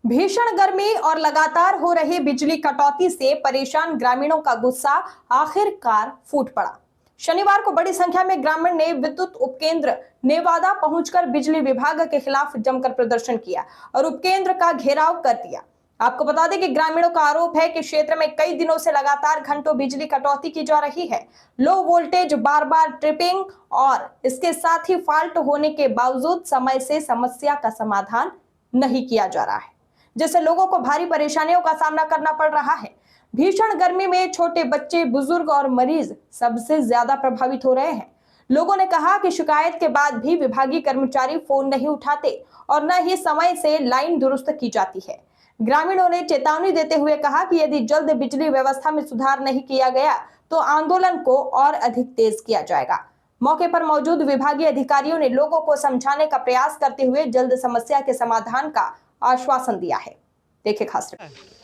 भीषण गर्मी और लगातार हो रही बिजली कटौती से परेशान ग्रामीणों का गुस्सा आखिरकार फूट पड़ा। शनिवार को बड़ी संख्या में ग्रामीण ने विद्युत उपकेंद्र नेवादा पहुंचकर बिजली विभाग के खिलाफ जमकर प्रदर्शन किया और उपकेंद्र का घेराव कर दिया। आपको बता दें कि ग्रामीणों का आरोप है कि क्षेत्र में कई दिनों से लगातार घंटों बिजली कटौती की जा रही है। लो वोल्टेज, बार बार ट्रिपिंग और इसके साथ ही फॉल्ट होने के बावजूद समय से समस्या का समाधान नहीं किया जा रहा है, जिससे लोगों को भारी परेशानियों का सामना करना पड़ रहा है। भीषण गर्मी में छोटे बच्चे, बुजुर्ग और मरीज सबसे ज्यादा प्रभावित हो रहे हैं। लोगों ने कहा कि शिकायत के बाद भी विभागीय कर्मचारी फोन नहीं उठाते और न ही समय से लाइन दुरुस्त की जाती है। ग्रामीणों ने चेतावनी देते हुए कहा कि यदि जल्द बिजली व्यवस्था में सुधार नहीं किया गया तो आंदोलन को और अधिक तेज किया जाएगा। मौके पर मौजूद विभागीय अधिकारियों ने लोगों को समझाने का प्रयास करते हुए जल्द समस्या के समाधान का आश्वासन दिया है। देखिए खास रिपोर्ट।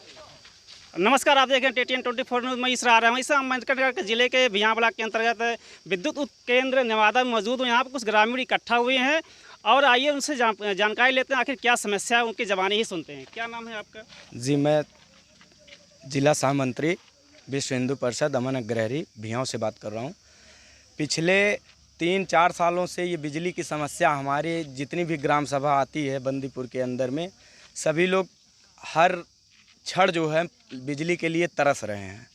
नमस्कार, आप देख रहे हैं टीटीएन 24 न्यूज़ में इसरा आ रहा हूँ। इस अम्बेडकर जिले के भिया ब्लॉक के अंतर्गत विद्युत उपकेंद्र नेवादा में मौजूद हूँ। यहाँ पर कुछ ग्रामीण इकट्ठा हुए हैं और आइए उनसे जानकारी लेते हैं, आखिर क्या समस्या है उनकी जबानी ही सुनते हैं। क्या नाम है आपका? जी, मैं जिला सह मंत्री विश्व हिंदू परिषद अमन अग्रहरी भियाओं से बात कर रहा हूँ। पिछले 3-4 सालों से ये बिजली की समस्या हमारे जितनी भी ग्राम सभा आती है बंदीपुर के अंदर में, सभी लोग हर क्षण जो है बिजली के लिए तरस रहे हैं।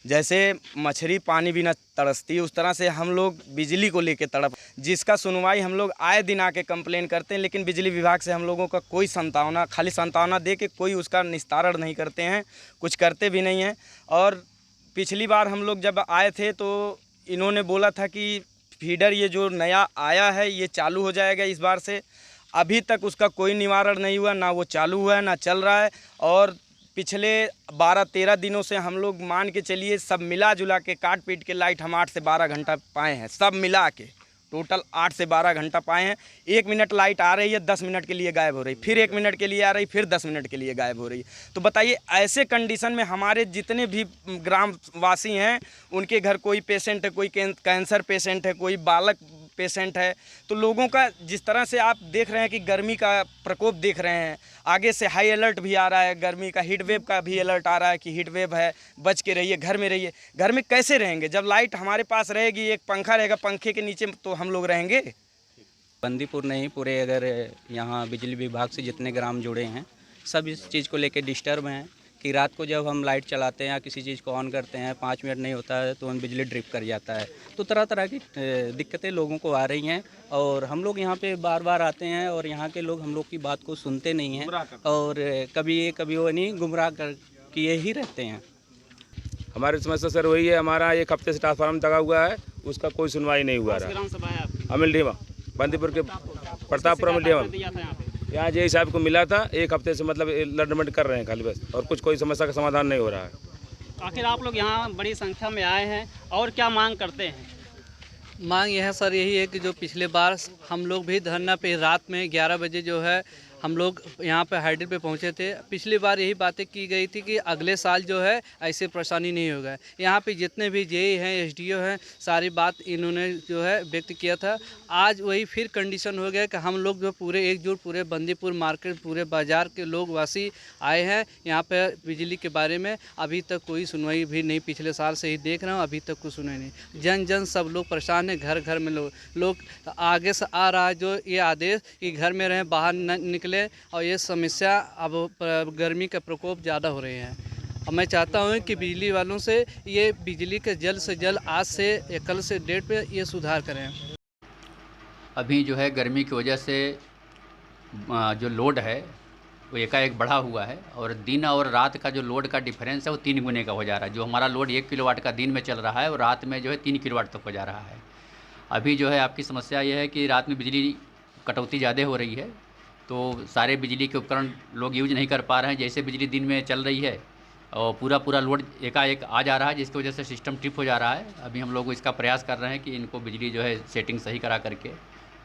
जैसे मछली पानी बिना तरसती, उस तरह से हम लोग बिजली को लेके तड़प, जिसका सुनवाई हम लोग आए दिन आके कंप्लेन करते हैं, लेकिन बिजली विभाग से हम लोगों का कोई संतावना, खाली संतावना दे के कोई उसका निस्तारण नहीं करते हैं, कुछ करते भी नहीं हैं। और पिछली बार हम लोग जब आए थे तो इन्होंने बोला था कि फीडर ये जो नया आया है ये चालू हो जाएगा इस बार से। अभी तक उसका कोई निवारण नहीं हुआ, ना वो चालू हुआ है ना चल रहा है। और पिछले 12-13 दिनों से हम लोग मान के चलिए सब मिला जुला के काट पीट के लाइट हम 8 से 12 घंटा पाए हैं, सब मिला के टोटल 8 से 12 घंटा पाए हैं। 1 मिनट लाइट आ रही है, 10 मिनट के लिए गायब हो रही, फिर 1 मिनट के लिए आ रही, फिर 10 मिनट के लिए गायब हो रही। तो बताइए, ऐसे कंडीशन में हमारे जितने भी ग्रामवासी हैं उनके घर कोई पेशेंट है, कोई कैंसर पेशेंट है, कोई बालक पेशेंट है। तो लोगों का जिस तरह से आप देख रहे हैं कि गर्मी का प्रकोप देख रहे हैं, आगे से हाई अलर्ट भी आ रहा है, गर्मी का हीट वेव का भी अलर्ट आ रहा है कि हीट वेव है, बच के रहिए, घर में रहिए। घर में कैसे रहेंगे जब लाइट हमारे पास रहेगी, एक पंखा रहेगा, पंखे के नीचे तो हम लोग रहेंगे। बंदीपुर नहीं, पूरे अगर यहाँ बिजली विभाग से जितने ग्राम जुड़े हैं सब इस चीज़ को लेकर डिस्टर्ब हैं कि रात को जब हम लाइट चलाते हैं या किसी चीज़ को ऑन करते हैं 5 मिनट नहीं होता है तो हम बिजली ड्रिप कर जाता है। तो तरह तरह की दिक्कतें लोगों को आ रही हैं और हम लोग यहाँ पे बार बार आते हैं और यहाँ के लोग हम लोग की बात को सुनते नहीं हैं और कभी ये कभी वो नहीं, गुमराह कर किए ही रहते हैं। हमारी समस्या सर वही है, हमारा 1 हफ्ते से ट्रांसफार्मर दगा हुआ है, उसका कोई सुनवाई नहीं हुआ रहा। अमिल ढीमा, बंदीपुर के प्रतापपुर अमिल ढीमा, यहाँ जे साहब को मिला था। 1 हफ्ते से मतलब लड़मट कर रहे हैं खाली बस, और कोई समस्या का समाधान नहीं हो रहा है। आखिर आप लोग यहाँ बड़ी संख्या में आए हैं और क्या मांग करते हैं? मांग यह सर यही है कि जो पिछले बार हम लोग भी धरना पे रात में 11 बजे जो है हम लोग यहाँ पे हाइड्रिल पे पहुँचे थे। पिछली बार यही बातें की गई थी कि अगले साल जो है ऐसे परेशानी नहीं होगा। यहाँ पे जितने भी जेई हैं, एसडीओ हैं, सारी बात इन्होंने जो है व्यक्त किया था। आज वही फिर कंडीशन हो गया कि हम लोग जो पूरे एकजुट, पूरे बंदीपुर मार्केट, पूरे बाज़ार के लोग वासी आए हैं यहाँ पे बिजली के बारे में। अभी तक कोई सुनवाई भी नहीं, पिछले साल से ही देख रहा हूँ, अभी तक कोई सुनवाई नहीं। जन सब लोग परेशान हैं। घर घर में लोग आगे से आ रहा है जो ये आदेश कि घर में रहें, बाहर न निकले। और ये समस्या अब गर्मी का प्रकोप ज़्यादा हो रहे हैं। और मैं चाहता हूँ कि बिजली वालों से ये बिजली के जल्द से जल्द आज से या कल से डेट पे ये सुधार करें। अभी जो है गर्मी की वजह से जो लोड है वो एकाएक बढ़ा हुआ है और दिन और रात का जो लोड का डिफरेंस है वो 3 गुने का हो जा रहा है। जो हमारा लोड 1 किलोवाट का दिन में चल रहा है और रात में जो है 3 किलोवाट तक हो जा रहा है। अभी जो है आपकी समस्या ये है कि रात में बिजली कटौती ज़्यादा हो रही है, तो सारे बिजली के उपकरण लोग यूज नहीं कर पा रहे हैं। जैसे बिजली दिन में चल रही है और पूरा लोड एकाएक आ जा रहा है, जिसकी वजह से सिस्टम ट्रिप हो जा रहा है। अभी हम लोग इसका प्रयास कर रहे हैं कि इनको बिजली जो है सेटिंग सही करा करके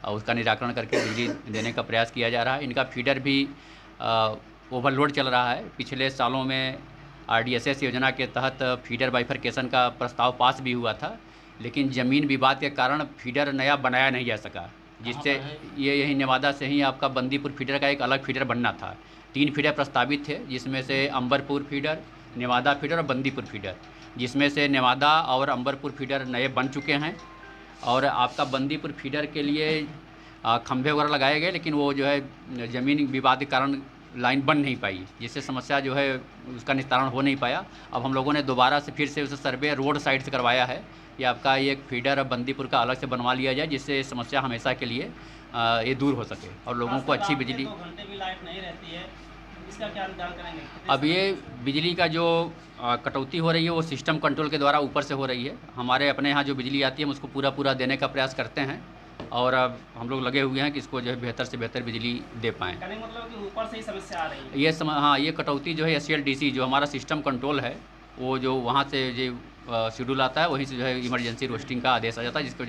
और उसका निराकरण करके बिजली देने का प्रयास किया जा रहा है। इनका फीडर भी ओवरलोड चल रहा है। पिछले सालों में RDSS योजना के तहत फीडर बाइफरकेशन का प्रस्ताव पास भी हुआ था, लेकिन ज़मीन विवाद के कारण फीडर नया बनाया नहीं जा सका, जिससे ये यही नेवादा से ही आपका बंदीपुर फीडर का एक अलग फीडर बनना था। 3 फीडर प्रस्तावित थे, जिसमें से अंबरपुर फीडर, नेवादा फीडर और बंदीपुर फीडर, जिसमें से नेवादा और अंबरपुर फीडर नए बन चुके हैं। और आपका बंदीपुर फीडर के लिए खंभे वगैरह लगाए गए, लेकिन वो जो है ज़मीन विवाद के कारण लाइन बन नहीं पाई, जिससे समस्या जो है उसका निस्तारण हो नहीं पाया। अब हम लोगों ने दोबारा से फिर से उसे सर्वे रोड साइड से करवाया है कि आपका ये फीडर बंदीपुर का अलग से बनवा लिया जाए, जिससे समस्या हमेशा के लिए ये दूर हो सके और लोगों को अच्छी बिजली। 2 घंटे भी लाइट नहीं रहती है, इसका क्या निदान करेंगे? अब ये बिजली का जो कटौती हो रही है वो सिस्टम कंट्रोल के द्वारा ऊपर से हो रही है। हमारे अपने यहाँ जो बिजली आती है हम उसको पूरा देने का प्रयास करते हैं और अब हम लोग लगे हुए हैं कि इसको जो है बेहतर से बेहतर बिजली दे पाएँ। कहने का मतलब कि ऊपर से ही समस्या आ रही है। ये कटौती जो है SCLDC जो हमारा सिस्टम कंट्रोल है, वो जो वहाँ से जो शेड्यूल आता है वहीं से जो है इमरजेंसी रोस्टिंग का आदेश आ जाता है, जिसको